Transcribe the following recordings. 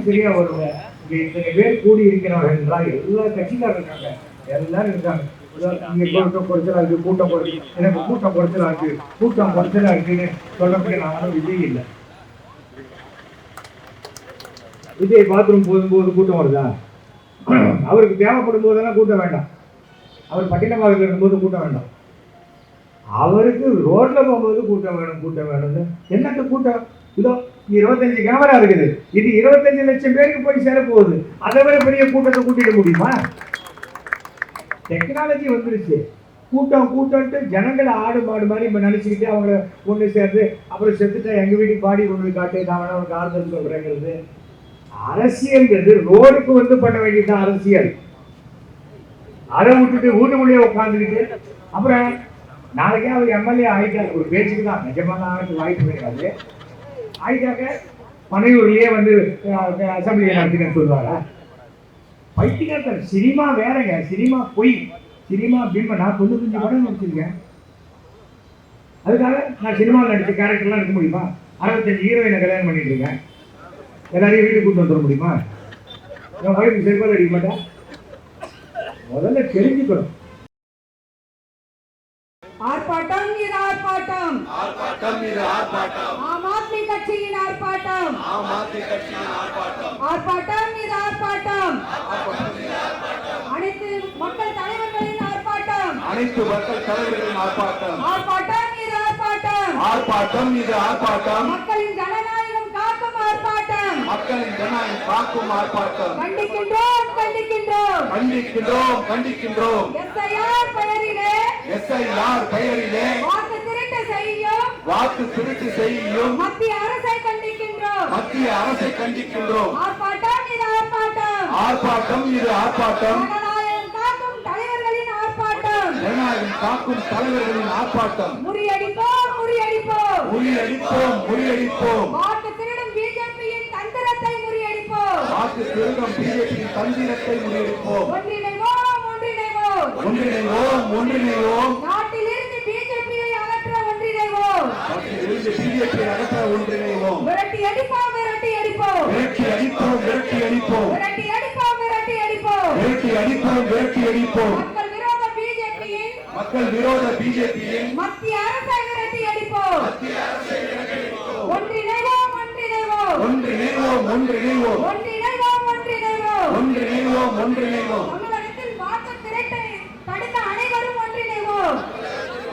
சரியா வருங்க. இங்க இத்தனை பேர் கூடி இருக்கிறவர்கள் என்றால் எல்லா கட்சிக்காரர் இருக்காங்க, எல்லாரும் இருக்காங்க. கூட்டம் குறைச்சலா இருக்கு, கூட்டம் எனக்கு கூட்டம் குறைச்சலா இருக்கு, கூட்டம் குறைச்சலா இருக்குன்னு சொல்லக்கூடிய நான் விஜய் இல்லை. விஜய் பாத்ரூம் போகும்போது கூட்டம் வருதா? அவருக்கு தேவைப்படும் போதெல்லாம் கூட்டம் வேண்டாம். அவர் பட்டினமாக இருக்கும்போது கூட்டம் வேண்டாம். அவருக்கு ரோட்ல போகும்போது கூட்டம் வேணும், கூட்டம் வேணும்னு. என்னக்கு கூட்டம்? இதோ 25 கேமரா இருக்குது, இது 25 லட்சம் பேருக்கு போய் சேர போகுது. அதை விட பெரிய கூட்டத்தை கூட்டிட முடியுமா? டெக்னாலஜி வந்துருச்சு. கூட்டம் கூட்டம்ட்டு ஜனங்களை ஆடு மாடு மாதிரி இப்போ நினச்சிக்கிட்டு அவங்கள ஒன்று சேர்ந்து அப்புறம் செத்துட்டா எங்கள் வீட்டுக்கு பாடி கொண்டு காட்டு நான் வேணா அவனுக்கு ஆறுதல் சொல்கிறேங்கிறது அரசியல்ங்கிறது. ரோடுக்கு வந்து பண்ண வேண்டியதுதான் அரசியல். அதை விட்டுட்டு வீட்டுக்குள்ளேயே உட்காந்துக்கிட்டு அப்புறம் நாளைக்கே அவர் எம்எல்ஏ ஆகிட்டார். ஒரு பேச்சுக்கு தான், நிஜமான ஆகிறதுக்கு வாய்ப்பு கிடையாது. ஆகிட்டாக்க பனையூர்லேயே வந்து அசம்பிளியை நடத்தினு சொல்லுவாரா? பைத்தியக்காரர். சினிமா வேறங்க, சினிமா பொய், சினிமா பிம்ப. நான் 95 படம் நடிச்சிருக்கேன். அதுக்காக நான் சினிமாவில் நடிச்ச கேரக்டர்லாம் இருக்க முடியுமா? 65 ஹீரோயினை கல்யாணம் பண்ணிட்டு இருக்கேன். எல்லாரையும் வீட்டுக்கு கூட்டு வந்துட முடியுமா? என் வயசுக்கு செருப்பால் அடிக்க மாட்டேன். முதல்ல தெரிஞ்சுக்கணும். ஆர்ப்பாட்டம் மீது ஆர்ப்பாட்டம், ஆர்ப்பாட்டம் மீது ஆர்ப்பாட்டம், ஆம் ஆத்மி கட்சியின் ஆர்ப்பாட்டம், ஆம் ஆத்மி கட்சியின் ஆர்ப்பாட்டம், ஆர்ப்பாட்டம் மீது ஆர்ப்பாட்டம், அனைத்து மக்கள் தலைவர்களின் ஆர்ப்பாட்டம், அனைத்து மக்கள் தலைவர்களின் ஆர்ப்பாட்டம், ஆர்ப்பாட்டம் மீது ஆர்ப்பாட்டம், ஆர்ப்பாட்டம் மீது ஆர்ப்பாட்டம், மக்களின் ஜனநாயகம் காக்கும் ஆர்ப்பாட்டம், மக்களின் ஜனநாயகம் காக்கும் ஆர்ப்பாட்டம். கண்டிக்கின்றோம் கண்டிக்கின்றோம் கண்டிக்கின்றோம் கண்டிக்கின்றோம். எஸ்ஐஆர் பெயரிலே, எஸ்ஐஆர் பெயரிலே வாக்கு திருட்டு செய்யும், வாக்கு திருட்டு செய்யும் மத்திய அரசை கண்டிக்கின்றோம், மத்திய அரசை கண்டிக்கின்றோம். ஆர்ப்பாட்டம் மீது ஆர்ப்பாட்டம், ஆர்ப்பாட்டம் மீது ஆர்ப்பாட்டம், ஜனநாயகம் காக்கும் தலைவர்களின் ஆர்ப்பாட்டம், ஜனநாயகம் காக்கும் தலைவர்களின் ஆர்ப்பாட்டம். முறியடிப்போம் முறியடிப்போம், முறியடிப்போம் முறியடிப்போம். வாக்கு திருடும் பிஜேபியின் தந்திரத்தை முறியடிப்போம், வாக்கு திருடும் பிஜேபியின் தந்திரத்தை முறியடிப்போம். ஒன்றிணைவோம் ஒன்றிணைவோம், ஒன்றிணைவோம் ஒன்றிணைவோம். நாட்டிலிருந்து பிஜேபியை அகற்ற ஒன்றிணைவோம், நாட்டிலிருந்து பிஜேபி அகற்ற ஒன்றிணைவோம். விரட்டி அடிப்போம் விரட்டி அடிப்போம், விரட்டி அடிப்போம் விரட்டி அடிப்போம். விரட்டி அடிப்போம் விரட்டி அடிப்போம், விரட்டி அடிப்போம் விரட்டி அடிப்போம். மக்கள் விரோத பிஜேபியின் மக்கள் விரோத பிஜேபியின் மத்திய அரசை விரட்டி அடிப்போம், ஒன்றிணைவோம் ஒன்றிணைவோம், ஒன்றிணைவோம் ஒன்றிணைவோம். ஒன்றிணைவோம் ஒன்றிணைவோம், ஒன்றிணைவோம் ஒன்றிணைவோம். தமிழகத்தில் வாக்கு திருட்டை தடுக்க அனைவரும் ஒன்றிணைவோம்,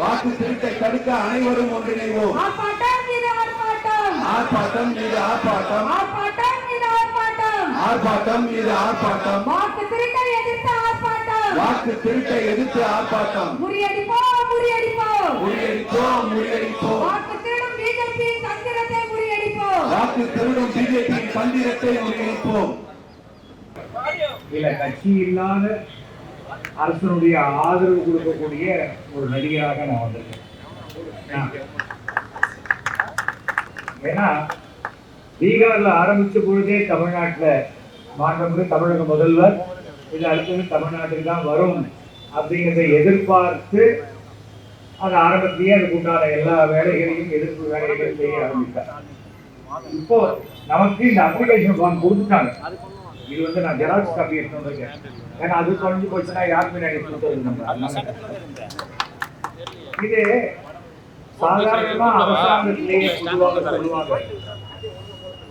வாக்கு திருட்டை தடுக்க அனைவரும் ஒன்றிணைவோம். ஆர்ப்பாட்டம் மீது ஆர்ப்பாட்டம், ஆர்ப்பாட்டம் மீது ஆர்ப்பாட்டம், ஆர்ப்பாட்டம் மீது ஆர்ப்பாட்டம், ஆர்ப்பாட்டம் மீது ஆர்ப்பாட்டம். வாக்கு திருட்டை எதிர்த்து ஆர்ப்பாட்டம், வாக்கு திருட்டை எதிர்த்து ஆர்ப்பாட்டம். முறியடிப்போம் முறியடிப்போம், முறியடிப்போம் முறியடிப்போம். வாக்கு திருடும் பிஜேபியின் தந்திரத்தை முறியடிப்போம், வாக்கு திருடும் பிஜேபியின் தந்திரத்தை முறியடிப்போம். இல்ல கட்சி இல்லாத அரசனுடைய ஆதரவு கொடுக்கக்கூடிய ஒரு நடிகராக நான் வந்திருக்கேன். ஏன்னா பீகார்ல ஆரம்பிச்ச பொழுதே தமிழ்நாட்டில் மாண்புமிகு தமிழக முதல்வர் இது அடுத்தது தமிழ்நாட்டுக்கு தான் வரும் அப்படிங்கிறத எதிர்பார்த்து அது ஆரம்பத்திலேயே அதுக்கு உண்டான எல்லா வேலைகளையும் எதிர்ப்பு வேலைகளையும் செய்ய ஆரம்பித்தார். இப்போ நமக்கு இந்த அப்ளிகேஷன் ஃபார்ம் கொடுத்துட்டாங்க. இது வந்து நான் ஜெராக்ஸ் காப்பி எடுத்து வந்திருக்கேன். ஏன்னா அது தொலைஞ்சு போச்சுன்னா யாருமே நான் கொடுத்தது நம்ம. இது சாதாரணமா அரசாங்கத்திலேயே சொல்லுவாங்க,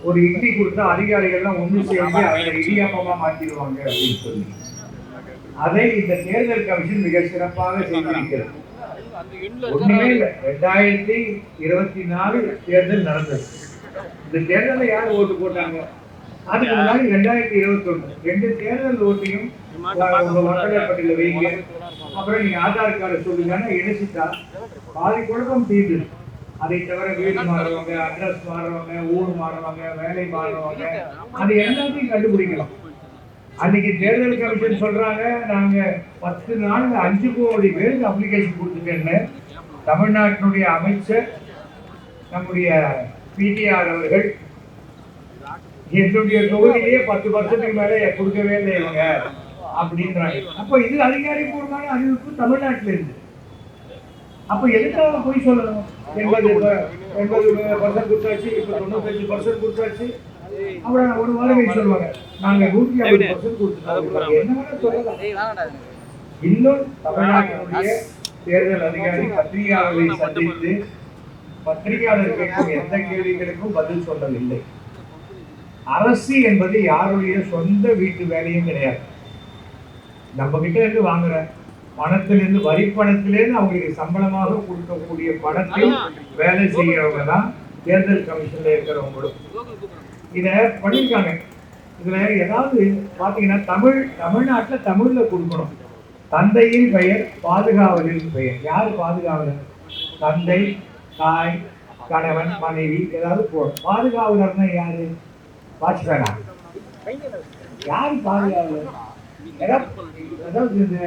ஒரு இட்லி கொடுத்தா அதிகாரிகள்லாம் ஒன்று சேர்ந்து அதை இடியாப்பமா மாற்றிடுவாங்க அப்படின்னு சொல்லி. அதை இந்த தேர்தல் கமிஷன் மிக சிறப்பாக செய்திருக்கிறது. ஒண்ணுமே இல்லை, 2024 தேர்தல் நடந்தது. இந்த தேர்தலில் யார் ஓட்டு போட்டாங்க? அதுக்கு முன்னாடி 2021 2 தேர்தல் ஓட்டையும் உங்க மக்கள் பட்டியல வைங்க, அப்புறம் நீங்க ஆதார் கார்டு சொல்லுங்கன்னா இணைச்சிட்டா பாதி குழப்பம் தீர்ந்து. அதை தவிர வீடு மாறுறவங்க, அட்ரஸ் மாறுறவங்க, ஊர் மாறுறவங்க, வேலை மாறுறவங்க, அது எல்லாத்தையும் கண்டுபிடிக்கலாம். அன்னைக்கு தேர்தல் கமிஷன் சொல்றாங்க, நாங்க 10 நாள்ல 5 கோடி பேருக்கு அப்ளிகேஷன் கொடுத்துட்டேன்னு. தமிழ்நாட்டினுடைய அமைச்சர் நம்முடைய பிடிஆர் அவர்கள் என்னுடைய தொகுதியிலேயே 10% மேல கொடுக்கவே இல்லை இவங்க அப்படின்றாங்க. அப்ப இது அதிகாரிபூர்வமான அறிவிப்பு தமிழ்நாட்டில இருந்து. அப்ப எதுக்காக போய் சொல்லணும்? 80% கொடுத்தாச்சு, இப்ப 95% கொடுத்தாச்சு, அப்புறம் ஒரு வாரம் கழிச்சு சொல்லுவாங்க நாங்க 150% கொடுத்துருக்கோம். என்ன வேணா சொல்லலாம். இன்னும் தமிழ்நாட்டினுடைய தேர்தல் அதிகாரி பத்திரிகையாளர்களை சந்தித்து பத்திரிகையாளர் கேட்கும் எந்த கேள்விகளுக்கும் பதில் சொல்லவில்லை. அரசு என்பது யாருடைய சொந்த வீட்டு வேலையும் கிடையாது. நம்ம கிட்ட இருந்து வாங்குற பணத்திலிருந்து, வரி பணத்திலிருந்து அவங்களுக்கு சம்பளமாக கொடுக்கக்கூடிய பணத்தில் வேலை செய்யறவங்க தான் தேர்தல் கமிஷன்ல இருக்கிறவங்களும். இத பண்ணிருக்காங்க. இதுல ஏதாவது பாத்தீங்கன்னா தமிழ்நாட்டுல தமிழ்ல கொடுக்கணும். தந்தையின் பெயர், பாதுகாவலரின் பெயர். யாரு பாதுகாவலர்? தந்தை, தாய், கணவன், மனைவி ஏதாவது போடும். பாதுகாவலர்னா யாரு? வாட்ச்மேனா? யாரு பாதுகாவலர்? அதாவது இந்த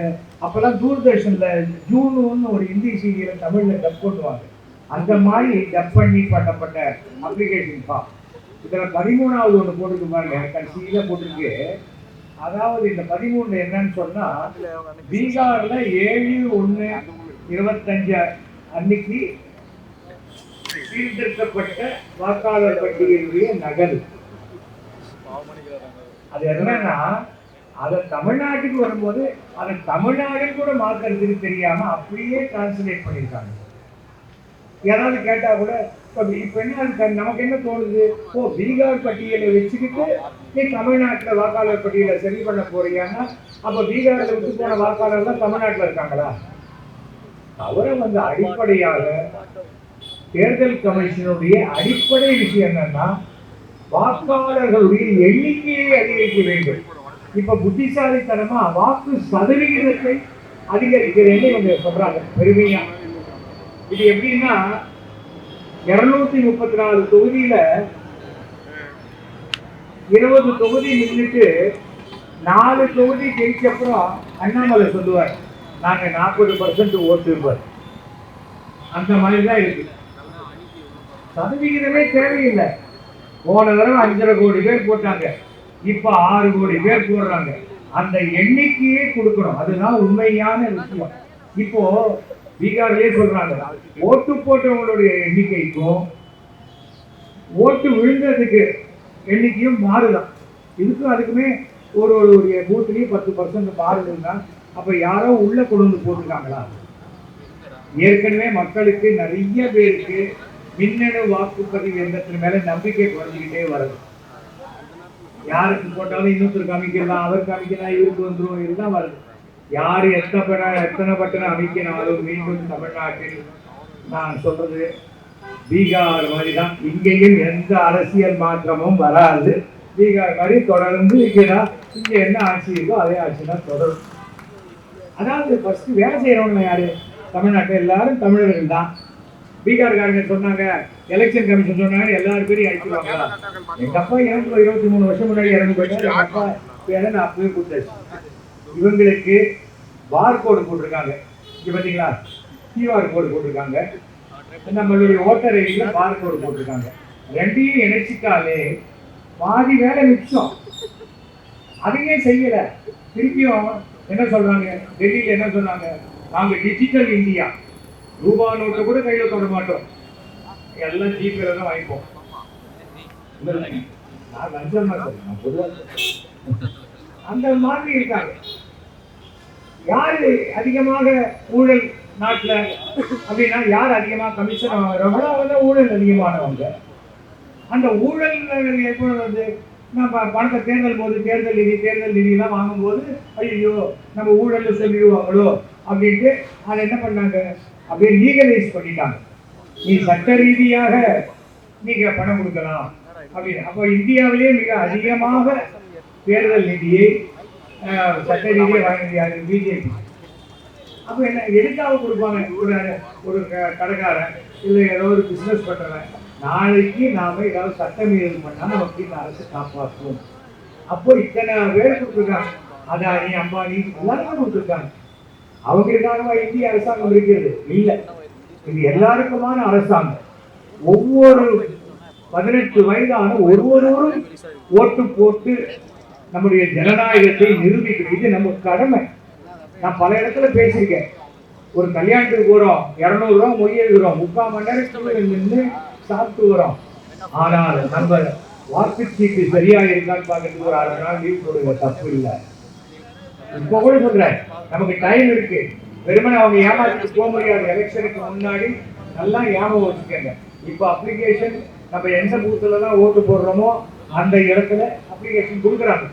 அப்பெல்லாம் தூர்தர்ஷன்ல ஜூன் ஒரு இந்தி சீரியல தமிழ்ல டப் பண்ணுவாங்க. அந்த மாதிரி டப் பண்ணி பண்ணப்பட்ட அப்ளிகேஷன் ஃபார்ம். இதுல 13வது ஒண்ணு போட்டுருக்கு பாருங்க, கடைசியில போட்டிருக்கு. அதாவது இந்த 13 என்னன்னு சொன்னா, பீகார்ல 7/1/25 அன்னைக்கு சீர்திருத்தப்பட்ட வாக்காளர் பட்டியலுடைய நகல். அது என்னன்னா, அதை தமிழ்நாட்டுக்கு வரும்போது அதை தமிழ்நாடுன்னு கூட மாத்துறதுக்கு தெரியாம அப்படியே டிரான்ஸ்லேட் பண்ணிருக்காங்க. யாராவது கேட்டா கூட இப்ப என்ன நமக்கு என்ன தோணுது, ஓ பீகார் பட்டியலை வச்சுக்கிட்டு நீ தமிழ்நாட்டுல வாக்காளர் பட்டியலை சரி பண்ண போறியான்னா, அப்ப பீகார்ல விட்டு போன வாக்காளர் தான் தமிழ்நாட்டுல இருக்காங்களா? அவரை வந்து அடிப்படையாக தேர்தல் கமிஷனுடைய அடிப்படை விஷயம் என்னன்னா, வாக்காளர்களுடைய எண்ணிக்கையை அதிகரிக்க வேண்டும். இப்ப புத்திசாலித்தனமா வாக்கு சதவிகிதத்தை அதிகரிக்கிறேன்னு இவங்க சொல்றாங்க பெருமையா. இது எப்படின்னா, 234 தொகுதியில 20 தொகுதி நின்றுட்டு 4 தொகுதி ஜெயிச்சப்புறம் அண்ணாமலை சொல்லுவார், நாங்க 40% ஓட்டு இருப்பார். அந்த மாதிரிதான் இருக்கு. சதவிகிதமே தேவையில்லை. போன தடவை 5.5 கோடி பேர் போட்டாங்க, இப்ப 6 கோடி பேர் போடுறாங்க. அந்த எண்ணிக்கையே கொடுக்கணும். அதுதான் உண்மையான விஷயம். இப்போ பீகார்லயே சொல்றாங்க, ஓட்டு போட்டவங்களுடைய எண்ணிக்கைக்கும் ஓட்டு விழுந்ததுக்கு எண்ணிக்கையும் மாறுதான். இதுக்கும் அதுக்குமே ஒரு பூத்துலயும் 10% மாறுதுன்னா, அப்ப யாரோ உள்ள கொண்டு வந்து போட்டுருக்காங்களா? ஏற்கனவே மக்களுக்கு நிறைய பேருக்கு மின்னணு வாக்குப்பதிவு எந்திரத்தின் மேல நம்பிக்கை குறைஞ்சிக்கிட்டே வருது. யாருக்கு போட்டாலும் இன்னொருத்தருக்கு அமைக்கலாம், அவருக்கு அமைக்கலாம், இவருக்கு வந்துடும், இதுதான் வருது. யாரு எத்தனை பட்டணம் அமைக்கினாலும் மீண்டும் தமிழ்நாட்டில் நான் சொல்றது பீகார் மாதிரி தான். இங்கேயும் எந்த அரசியல் மாற்றமும் வராது. பீகார் மாதிரி தொடர்ந்து இங்க என்ன ஆட்சி இருக்கோ அதே ஆட்சி தான் தொடரும். அதாவது ஃபர்ஸ்ட் வேலை செய்யறவங்க யாரு? தமிழ்நாட்டில் எல்லாரும் தமிழர்கள் தான். பீகார்காரங்க சொன்னாங்க, எலெக்ஷன் கமிஷன் சொன்னாங்க எல்லாரும் பேரையும் அழிச்சுவாங்களா? எங்க அப்பா எனக்கு 23 வருஷம் முன்னாடி இறந்து போயிட்டாரு. எங்க அப்பா பேரை நான் அப்பவே கொடுத்தாச்சு. இவங்களுக்கு பார்கோடு போட்டிருக்காங்க. இங்க பாத்தீங்களா, கியூஆர் கோடு போட்டிருக்காங்க. நம்மளுடைய ஓட்டர் ஐடியில பார்கோடு போட்டிருக்காங்க. ரெண்டையும் இணைச்சிட்டாலே பாதி வேலை மிச்சம். அதையே செய்யல. திருப்பியும் என்ன சொல்றாங்க, டெல்லியில என்ன சொன்னாங்க, நாங்க டிஜிட்டல் இந்தியா, ரூபா நோட்டை கூட கையில தொட மாட்டோம், எல்லாம் ஜிபேல தான் வாங்கிப்போம். நான் லஞ்சம் தான் சொல்றேன், பொதுவாக அந்த மாதிரி இருக்காங்க. யாரு அதிகமாக ஊழல் நாட்டுல அப்படின்னா, யார் அதிகமாக கமிஷன் வாங்குறவங்களோ அவங்க ஊழல் அதிகமானவங்க. அந்த ஊழல் எப்போ வந்து நம்ம பணத்தை தேர்தல் நிதி எல்லாம் வாங்கும்போது ஐயோ நம்ம ஊழல் சொல்லிடுவாங்களோ அப்படின்ட்டு அதை என்ன பண்ணாங்க, அப்படியே லீகலைஸ் பண்ணிட்டாங்க. நீ சட்ட ரீதியாக நீங்க பணம் கொடுக்கலாம் அப்படின்னு. அப்போ இந்தியாவிலேயே மிக அதிகமாக தேர்தல் நிதியை சட்ட ரீதியை வாங்கினாரு பிஜேபி. அப்போ என்ன எதுக்காக கொடுப்பாங்க? ஒரு கடைக்காரன் இல்லை ஏதோ ஒரு பிசினஸ் பண்றவன் நாளைக்கு நாம ஏதாவது சட்டமீறல் பண்ணா நமக்கு இந்த அரசு காப்பாற்றும். அப்போ இத்தனை பேர் கொடுத்துருக்காங்க. அதானி, அம்பானி எல்லாருமே கொடுத்துருக்காங்க. அவங்களுக்காகவா இந்திய அரசாங்கம் இருக்கிறது? இல்லை, இது எல்லாருக்குமான அரசாங்கம். ஒவ்வொரு 18 வயதான ஒவ்வொருவரும் ஓட்டு போட்டு நம்முடைய ஜனநாயகத்தை நிரூபிக்கிறது. இது நம்ம கடமை. நான் பல இடத்துல பேசியிருக்கேன். ஒரு கல்யாணத்துக்கு போறோம், 200 ரூபா மொய் எழுதுறோம், 3/4 மணி நேரம் நின்று சாப்பிட்டு வரோம். ஆனால் நம்ம வாக்குச்சீட்டு சரியா இருக்கான்னு பார்க்கறதுக்கு ஒரு 1/2 நாள் லீவ் போடுங்க, தப்பு இல்லை. இப்போ கூட சொல்றேன், நமக்கு டைம் இருக்கு. வெறுமனே அவங்க ஏமாத்திட்டு போக முடியாது. எலெக்ஷனுக்கு முன்னாடி நல்லா ஞாபகம் வச்சுக்கோங்க. இப்போ அப்ளிகேஷன் நம்ம எந்த பூத்துல தான் ஓட்டு போடுறோமோ அந்த இடத்துல அப்ளிகேஷன் கொடுக்குறாங்க.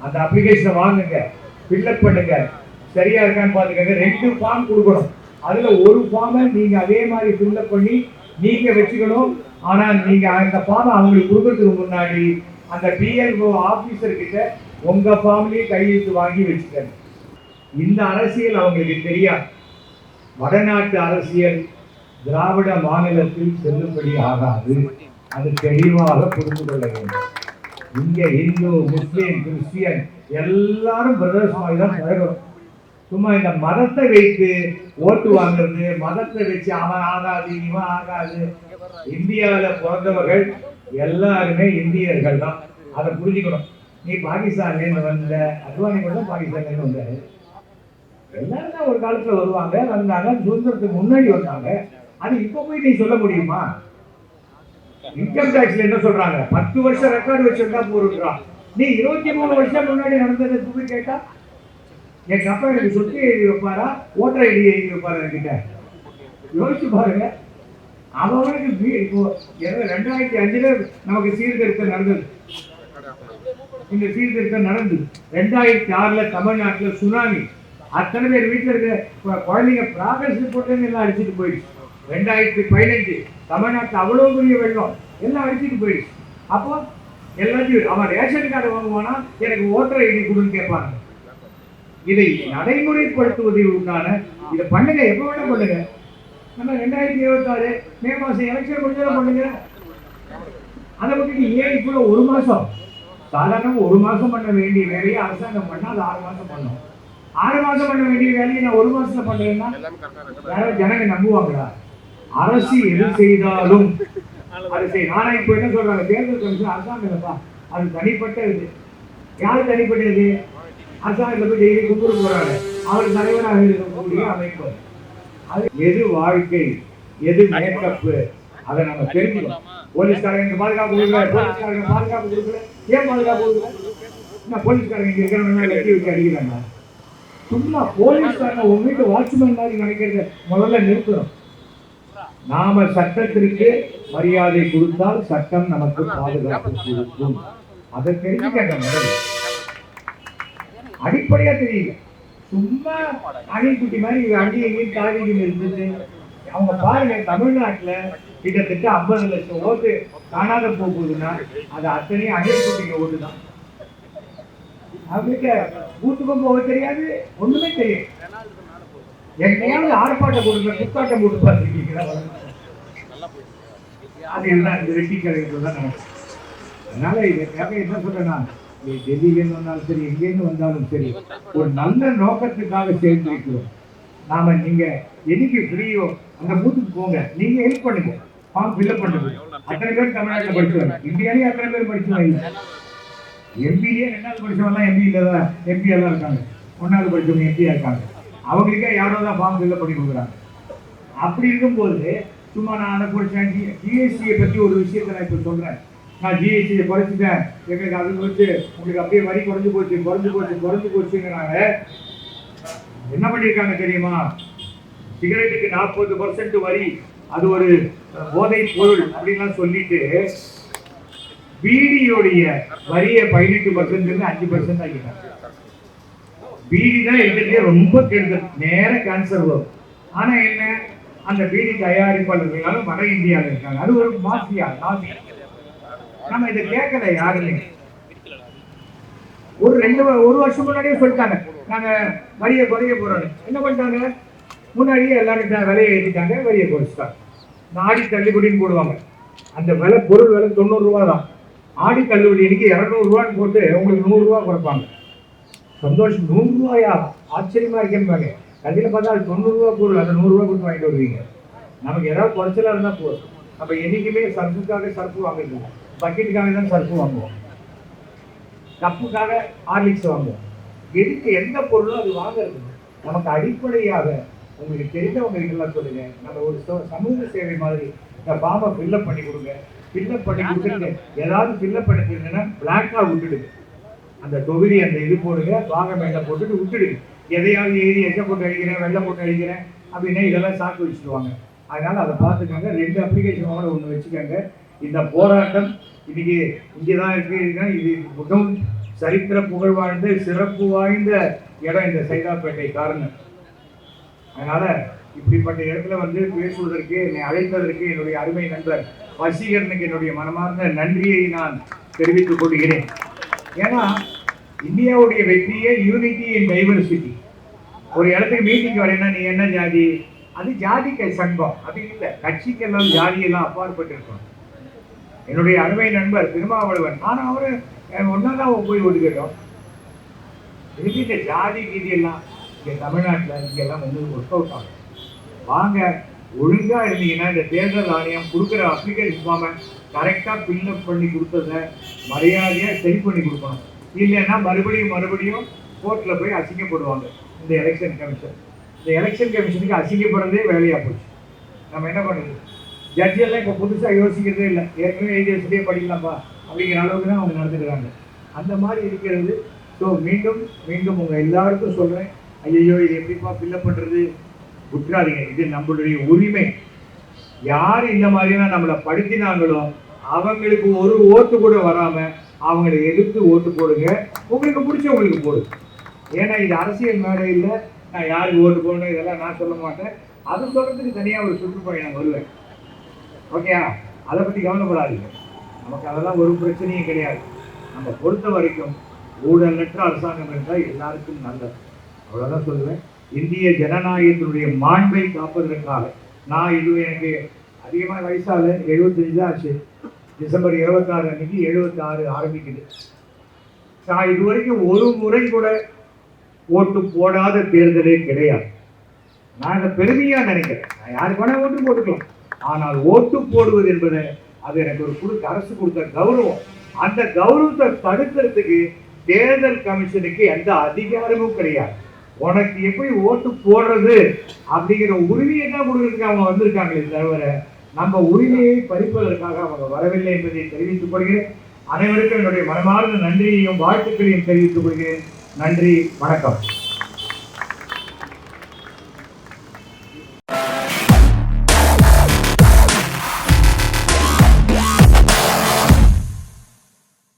அந்த அப்ளிகேஷனை வாங்குங்க, ஃபில்அப் பண்ணுங்க, சரியா இருக்கான்னு பார்த்துக்கோங்க. 2 ஃபார்ம் கொடுக்கணும். அதுல ஒரு ஃபார்மை நீங்க அதே மாதிரி ஃபில்அப் பண்ணி நீங்க வச்சுக்கணும். ஆனா நீங்க அந்த ஃபார்மை அவங்களுக்கு கொடுக்கறதுக்கு முன்னாடி அந்த பிஎல்ஓ ஆபீசர் கிட்ட உங்க ஃபார்ம்லயே கையெழுத்து வாங்கி வச்சுக்கணும். இந்த அரசியல் அவங்களுக்கு தெரியாது. வடநாட்டு அரசியல் திராவிட மாநிலத்தில் செல்லுபடி ஆகாது. அது தெளிவாக புரிந்து கொள்ள வேண்டும். இங்க இந்து, முஸ்லீம், கிறிஸ்டியன் எல்லாரும் பிரதர்ஸ் மாதிரி தான் பழகணும். சும்மா இந்த மதத்தை வைத்து ஓட்டு வாங்குறது, மதத்தை வச்சு அவன் ஆகாது இவன் ஆகாது. இந்தியாவில் பிறந்தவர்கள் எல்லாருமே இந்தியர்கள் தான். அதை புரிஞ்சுக்கணும். நீ பாகிஸ்தான்லேருந்து வந்த, அத்வானி கூட பாகிஸ்தான்லேருந்து வந்தாரு. எல்லாரும் தான் ஒரு காலத்துல வருவாங்க, வந்தாங்க, சுதந்திரத்துக்கு முன்னாடி வந்தாங்க. அது இப்ப போய் நீ சொல்ல முடியுமா? இன்கம் டாக்ஸ்ல என்ன சொல்றாங்க? 10 வருஷம் ரெக்கார்டு வச்சிருந்தா போடுறான். நீ 23 வருஷம் முன்னாடி நடந்ததை போய் கேட்டா, எங்க அப்பா எனக்கு சொத்து எழுதி வைப்பாரா, ஓட்டர் ஐடி எழுதி வைப்பாரா என்கிட்ட? யோசிச்சு பாருங்க. அவனுக்கு இப்போ 2005 நமக்கு சீர்திருத்தம் நடந்தது. இந்த சீர்திருத்தம் நடந்தது 2006 தமிழ்நாட்டில் சுனாமி. அத்தனை பேர் வீட்டில் இருக்க குழந்தைங்க ப்ராக்ரஸ் ரிப்போர்ட்ல எல்லாம் அடிச்சுட்டு போயிடுச்சு. 2015 தமிழ்நாட்டில் அவ்வளோ பெரிய வெள்ளம், எல்லாம் அடிச்சுட்டு போயிடுச்சு. அப்போ எல்லாத்தையும் அவன் ரேஷன் கார்டு வாங்குவானா, எனக்கு ஓட்டர் ஐடி கொடுன்னு கேட்பாங்க. இதை நடைமுறைப்படுத்துவதில் உண்டான இதை பண்ணுங்க, எப்போ வேணா பண்ணுங்க. நம்ம 2026 மே மாசம் எலெக்ஷன் முடிஞ்சாலும் பண்ணுங்க. அதை பற்றி ஏன் இப்போ 1 மாசம், சாதாரண 1 மாசம் பண்ண வேண்டிய வேலையை அரசாங்கம் பண்ணா அது 6 மாசம் பண்ணும். 6 மாசம் பண்ண வேண்டிய வேலையை நான் 1 மாசத்துல பண்றேன்னா யாராவது ஜனங்க நம்புவாங்களா? அரசு எது செய்தாலும் அது செய்யும். ஆனா இப்ப என்ன சொல்றாங்க, தேர்தல் கமிஷன் அரசாங்கப்பா, அது தனிப்பட்ட இது. யாரு தனிப்பட்டது? அரசாங்கத்துல போய் டெய்லி கும்பிட்டு போறாங்க. அவர் தலைவராக இருக்கக்கூடிய அமைப்பு. அது எது வாழ்க்கை, எது மேக்கப், அதை நம்ம தெரிஞ்சுக்கணும். போலீஸ்காரங்க பாதுகாப்பு கொடுக்கல, போலீஸ்காரங்க பாதுகாப்பு கொடுக்கல, ஏன் பாதுகாப்பு கொடுக்கல? போலீஸ்காரங்க இங்க இருக்கிறவங்க வெட்டி வச்சு அடிக்கிறாங்க. சும்மா போலீஸ்காரங்க உங்க வீட்டு வாட்ச்மேன் மாதிரி நினைக்கிறத முதல்ல நிறுத்தணும். நாம சட்டத்திற்கு மரியாதை கொடுத்தால் சட்டம் நமக்கு பாதுகாப்பு கொடுக்கும். அதை தெரிஞ்சுக்க முதல்ல அடிப்படையா தெரியல. சும்மா அணிக்குட்டி மாதிரி அடியையும் தாடியும் இருந்தது. அவங்க பாருங்க, தமிழ்நாட்டுல கிட்டத்தட்ட 50 லட்சம் ஓட்டு காணாத போகுதுன்னா அது அத்தனையும் அணிக்குட்டிங்க ஓட்டு தான். அவங்களுக்கு பூத்துக்கும் போக தெரியாது, ஒண்ணுமே தெரியும். எங்கேயாவது ஆர்ப்பாட்டம் கொடுங்க, குத்தாட்டம் போட்டு பார்த்துருக்கீங்களா? அது எல்லாம் இந்த வெட்டி கடைகள் தான் நடக்கும். அதனால இதுக்காக என்ன சொல்றேன்னா, டெல்லியிலேருந்து வந்தாலும் சரி, எங்கேருந்து வந்தாலும் சரி, ஒரு நல்ல நோக்கத்துக்காக சேர்ந்துருக்கிறோம். நாம நீங்க என்னைக்கு ஃப்ரீயோ அந்த பூத்துக்கு போங்க, நீங்க ஹெல்ப் பண்ணுங்க, ஃபார்ம் ஃபில்அப் பண்ணுங்க. அத்தனை பேர் தமிழ்நாட்டில் படிச்சுவாங்க, இந்தியாலேயே அத்தனை பேர் படிச்சுவாங்க. எம்பிஏ 2வது படிச்சவங்கலாம் எம்பியில தான் எம்பி எல்லாம் இருக்காங்க, 1வது படிச்சவங்க எம்பியா இருக்காங்க. அவங்களுக்கே யாரோ தான் ஃபார்ம் ஃபில்அப் பண்ணி கொடுக்குறாங்க. அப்படி இருக்கும்போது சும்மா நான் அதை படித்தேன். ஜிஎஸ்டியை பற்றி ஒரு விஷயத்தை நான் இப்போ சொல்கிறேன். நான் ஜிஎஸ்டியை குறைச்சிட்டேன், எங்களுக்கு அது வச்சு உங்களுக்கு அப்படியே வரி குறைஞ்சு போச்சுங்கிறாங்க. என்ன பண்ணியிருக்காங்க தெரியுமா? சிகரெட்டுக்கு 40% வரி, அது ஒரு போதை பொருள் அப்படின்லாம் சொல்லிட்டு பீடியோடைய வரியை 18% 5% ஆகிட்டாங்க. பீடி தான் இருக்கிறதே ரொம்ப கெடுதல், நேர கேன்சர் வரும். ஆனா என்ன, அந்த பீடி தயாரிப்பாளர்களும் வட இந்தியாவில் இருக்காங்க. அது ஒரு மாஃபியா நாசி. நம்ம இதை கேட்கல யாருமே. ஒரு வருஷம் முன்னாடியே சொல்லிட்டாங்க நாங்க வரியை குறைய போறோம். என்ன பண்ணிட்டாங்க? முன்னாடியே எல்லாரும் விலையை ஏற்றிட்டாங்க, வரியை குறைச்சிட்டாங்க. ஆடி தள்ளுபடின்னு போடுவாங்க. அந்த விலை, பொருள் விலை 90 ரூபா தான். ஆடி தள்ளுபடி இன்னைக்கு 200 ரூபான்னு போட்டு உங்களுக்கு 100 ரூபா குறைப்பாங்க. சந்தோஷம், 100 ரூபாயா, ஆச்சரியமா இருக்கேன். கடையில் பார்த்தா அது 90 ரூபா பொருள், அந்த 100 ரூபா கொடுத்து வாங்கிட்டு வருவீங்க. நமக்கு ஏதாவது குறைச்சலா இருந்தா போதும். நம்ம என்னைக்குமே சர்ஃபுக்காக சர்ஃபு வாங்கிடுவோம், பக்கெட்டுக்காக தான் சர்ஃபு வாங்குவோம், கப்புக்காக ஹார்லிக்ஸ் வாங்குவோம். எதுக்கு எந்த பொருளும் அது வாங்குறது நமக்கு அடிப்படையாக உங்களுக்கு தெரிஞ்சவங்க இதெல்லாம் சொல்லுங்க. நம்ம ஒரு சமூக சேவை மாதிரி இந்த ஃபார்மை ஃபில்அப் பண்ணி கொடுங்க. ஃபில்லப் பண்ணி கொடுத்துருங்க. ஏதாவது ஃபில்லப் பண்ணிருந்தீங்கன்னா பிளாக்கா விட்டுடுங்க. அந்த தொகுதி அந்த இது போடுங்க, பாகமேல போட்டுட்டு விட்டுடுங்க. எதையாவது எழுதி எச்ச போட்டு அடிக்கிறேன், வெள்ளை போட்டு அடிக்கிறேன் அப்படின்னா இதெல்லாம் சாக்கு வச்சுடுவாங்க. அதனால அதை பார்த்துக்கோங்க. 2 அப்ளிகேஷனோட ஒன்று வச்சுக்கோங்க. இந்த போராட்டம் இன்னைக்கு இங்கேதான் இருக்குன்னா இது மிகவும் சரித்திர புகழ் வாழ்ந்த சிறப்பு வாய்ந்த இடம் இந்த சைதாப்பேட்டை காரணம். அதனால இப்படிப்பட்ட இடத்துல வந்து பேசுவதற்கு என்னை அழைத்ததற்கு என்னுடைய அருமை நண்பர் வசீகரனுக்கு என்னுடைய மனமார்ந்த நன்றியை நான் தெரிவித்துக் கொள்கிறேன். ஏன்னா இந்தியாவுடைய வெற்றியே யூனிட்டி அண்ட் டைவர்சிட்டி. ஒரு இடத்துக்கு மீட்டிங் வரேன்னா நீ என்ன ஜாதி, அது ஜாதிக்கு சங்கம், அது இல்லை. கட்சிக்கெல்லாம் ஜாதியெல்லாம் அப்பாற்பட்டு இருக்கணும். என்னுடைய அருமை நண்பர் திருமாவளவன், ஆனால் அவரு ஒன்னாதான் போய் ஒதுக்கிட்டோம். இதுக்கு இந்த ஜாதி கீதி எல்லாம் இங்கே தமிழ்நாட்டில் இங்கெல்லாம் வந்து ஒர்க் அவுட் ஆகும். வாங்க, ஒழுங்கா இருந்தீங்கன்னா இந்த தேர்தல் ஆணையம் கொடுக்குற அப்ளிகேஷன் ஃபார்மை கரெக்டாக ஃபில்அப் பண்ணி கொடுத்ததை மரியாதையாக சரி பண்ணி கொடுக்கணும். இல்லைன்னா மறுபடியும் கோர்ட்டில் போய் அசிங்கப்படுவாங்க இந்த எலெக்ஷன் கமிஷன். இந்த எலெக்ஷன் கமிஷனுக்கு அசிங்கப்படுறதே வேலையாக போச்சு. நம்ம என்ன பண்ணுறது? ஜட்ஜெல்லாம் இப்போ புதுசாக யோசிக்கிறதே இல்லை. ஏற்கனவே எழுதி வச்சுட்டே படிக்கலாம்ப்பா அப்படிங்கிற அளவுக்கு தான் அவங்க நடந்துக்கிறாங்க. அந்த மாதிரி இருக்கிறது. ஸோ மீண்டும் உங்கள் எல்லாருக்கும் சொல்கிறேன், ஐயோ இது எப்படிப்பா ஃபில்லப் பண்ணுறது, விட்டுறாதீங்க. இது நம்மளுடைய உரிமை. யார் இந்த மாதிரிலாம் நம்மளை படுத்தினாங்களோ அவங்களுக்கு ஒரு ஓட்டு கூட வராமல் அவங்களை எதிர்த்து ஓட்டு போடுங்க. உங்களுக்கு பிடிச்சவங்களுக்கு போடுங்க. ஏன்னா இது அரசியல் மேடை இல்லை. நான் யாருக்கு ஓட்டு போடணும் இதெல்லாம் நான் சொல்ல மாட்டேன். அது சொல்கிறதுக்கு தனியாக ஒரு சுற்றுப்பயணம் வருவேன். ஓகேயா? அதை பற்றி கவலைப்படாதீங்க. நமக்கு அதெல்லாம் ஒரு பிரச்சனையும் கிடையாது. நம்ம பொறுத்த வரைக்கும் ஊழலற்ற அரசாங்கம் இருந்தால் எல்லாருக்கும் நல்லது. அவ்வளோதான் சொல்லுவேன். இந்திய ஜனநாயகத்தினுடைய மாண்பை காப்பதற்காக நான் இது எனக்கு அதிகமாக வயசால 75 தான் ஆச்சு. டிசம்பர் 26 அன்னைக்கு 76 ஆரம்பிக்குது. நான் இதுவரைக்கும் ஒரு முறை கூட ஓட்டு போடாத தேர்தலே கிடையாது. நான் இதை பெருமையாக நினைக்கிறேன். நான் யாருக்கு வேணா ஓட்டு போட்டுக்கலாம். ஆனால் ஓட்டு போடுவது என்பது அது எனக்கு ஒரு அரசு கொடுத்த கௌரவம். அந்த கௌரவத்தை தடுக்கிறதுக்கு தேர்தல் கமிஷனுக்கு எந்த அதிகாரமும் கிடையாது. உனக்கு எப்படி ஓட்டு போடுறது அப்படிங்கிற உரிமையை தான் கொடுக்கறதுக்கு அவங்க வந்திருக்காங்களே தவிர நம்ம உரிமையை பறிப்பதற்காக அவங்க வரவில்லை என்பதை தெரிவித்துக் கொள்கிறேன். அனைவருக்கும் என்னுடைய மனமார்ந்த நன்றியையும் வாழ்த்துக்களையும் தெரிவித்துக் கொள்கிறேன். நன்றி, வணக்கம்.